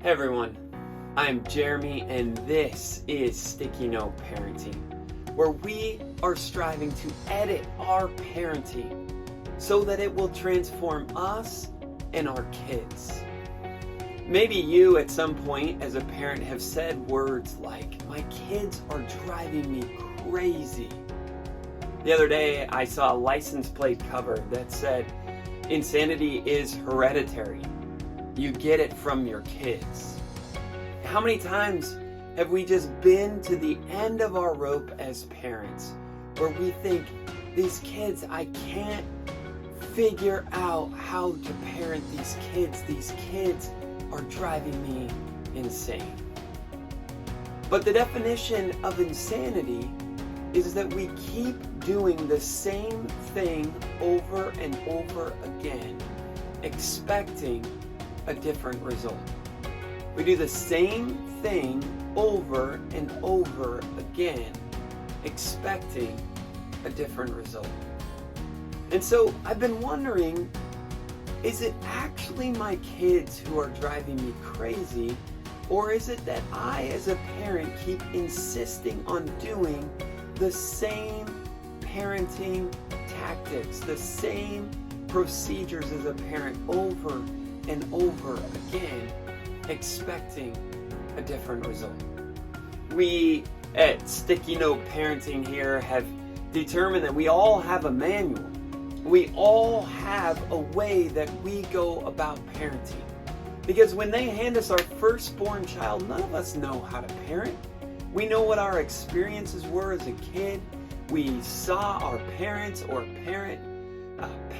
Hey everyone, I'm Jeremy and this is Sticky Note Parenting, where we are striving to edit our parenting so that it will transform us and our kids. Maybe you at some point as a parent have said words like, "My kids are driving me crazy." The other day I saw a license plate cover that said, "Insanity is hereditary. You get it from your kids." How many times have we just been to the end of our rope as parents where we think, these kids, I can't figure out how to parent these kids. These kids are driving me insane. But the definition of insanity is that we keep doing the same thing over and over again, expecting a different result. We do the same thing over and over again, expecting a different result. And so I've been wondering, is it actually my kids who are driving me crazy, or is it that I as a parent keep insisting on doing the same parenting tactics, the same procedures as a parent over and over again, expecting a different result? We at Sticky Note Parenting here have determined that we all have a manual. We all have a way that we go about parenting. Because when they hand us our firstborn child, none of us know how to parent. We know what our experiences were as a kid. We saw our parents or parent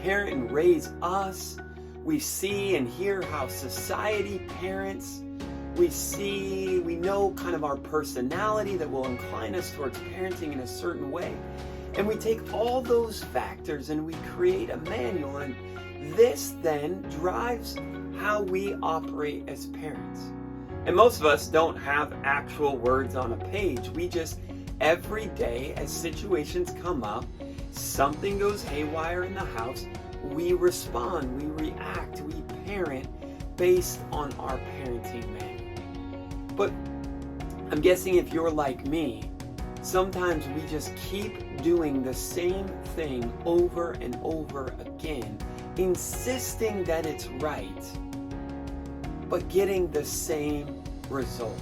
and raise us. We see and hear how society parents. We know kind of our personality that will incline us towards parenting in a certain way. And we take all those factors and we create a manual, and this then drives how we operate as parents. And most of us don't have actual words on a page. We just, every day as situations come up, something goes haywire in the house, we respond, we react, we parent based on our parenting manual. But I'm guessing if you're like me, sometimes we just keep doing the same thing over and over again, insisting that it's right, but getting the same result.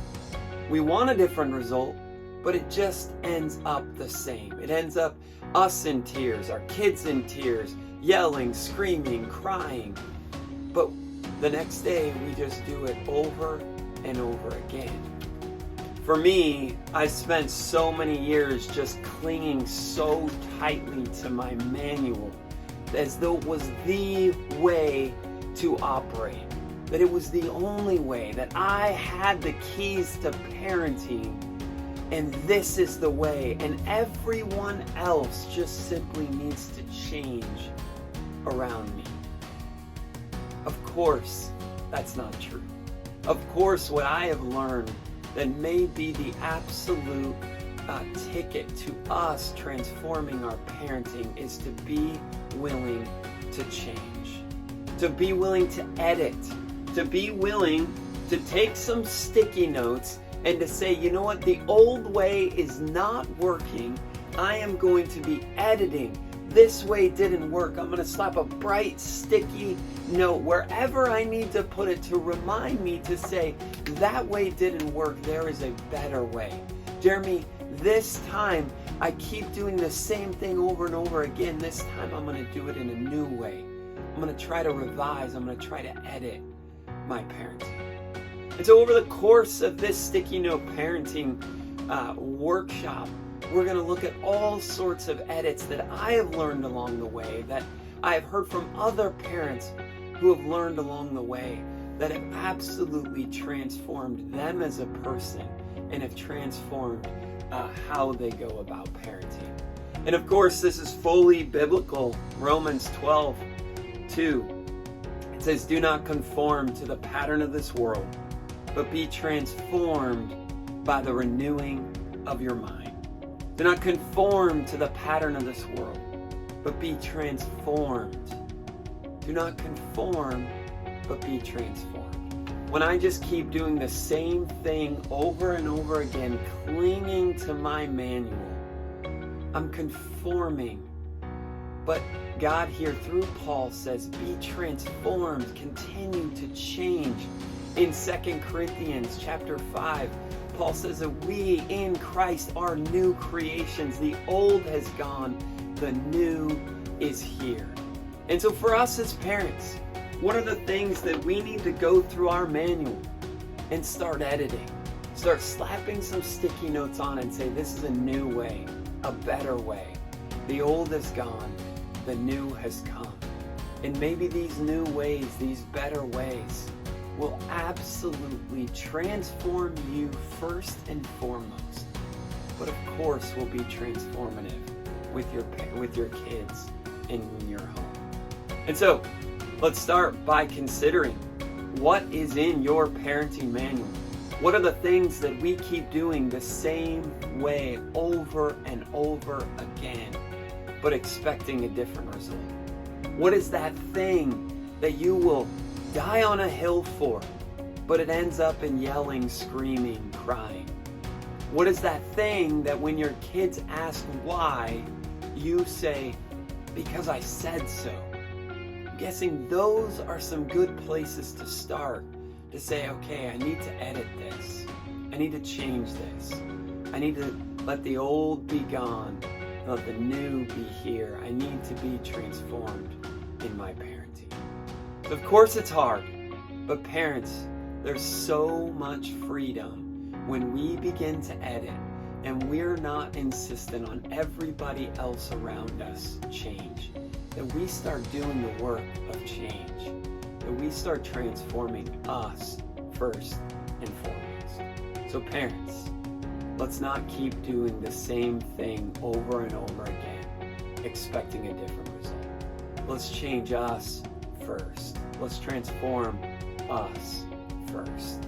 We want a different result, but it just ends up the same. It ends up us in tears, our kids in tears, yelling, screaming, crying. But the next day, we just do it over and over again. For me, I spent so many years just clinging so tightly to my manual, as though it was the way to operate, that it was the only way, that I had the keys to parenting, and this is the way, and everyone else just simply needs to change around me. Of course, that's not true. Of course, what I have learned that may be the absolute ticket to us transforming our parenting is to be willing to change, to be willing to edit, to be willing to take some sticky notes and to say, you know what, the old way is not working. I am going to be editing. This way didn't work. I'm going to slap a bright sticky note wherever I need to put it to remind me to say, that way didn't work. There is a better way. Jeremy, this time I keep doing the same thing over and over again. This time I'm going to do it in a new way. I'm going to try to revise. I'm going to try to edit my parenting. And so over the course of this Sticky Note Parenting workshop, we're going to look at all sorts of edits that I have learned along the way, that I have heard from other parents who have learned along the way, that have absolutely transformed them as a person and have transformed how they go about parenting. And of course, this is fully biblical. Romans 12:2. It says, "Do not conform to the pattern of this world, but be transformed by the renewing of your mind." Do not conform to the pattern of this world, but be transformed. Do not conform, but be transformed. when I just keep doing the same thing over and over again, clinging to my manual, I'm conforming. But God here through Paul says, be transformed, continue to change. In 2 Corinthians chapter 5, Paul says that we in Christ are new creations. The old has gone, the new is here. And so for us as parents, what are the things that we need to go through our manual and start editing? Start slapping some sticky notes on and say, this is a new way, a better way. The old is gone, the new has come. And maybe these new ways, these better ways, will absolutely transform you first and foremost. But of course will be transformative with your kids in your home. And so, let's start by considering what is in your parenting manual. What are the things that we keep doing the same way over and over again, but expecting a different result? What is that thing that you will die on a hill for, but it ends up in yelling, screaming, crying? What is that thing that when your kids ask why, you say, because I said so? I'm guessing those are some good places to start, to say, okay, I need to edit this. I need to change this. I need to let the old be gone, let the new be here. I need to be transformed in my parenting. So of course it's hard, but parents, there's so much freedom when we begin to edit and we're not insistent on everybody else around us change. That we start doing the work of change. That we start transforming us first and foremost. So parents, let's not keep doing the same thing over and over again, expecting a different result. Let's change us first. Let's transform us first.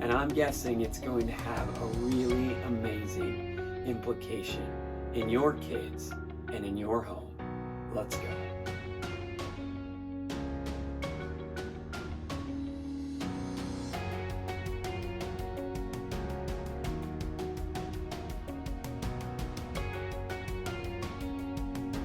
And I'm guessing it's going to have a really amazing implication in your kids and in your home. Let's go.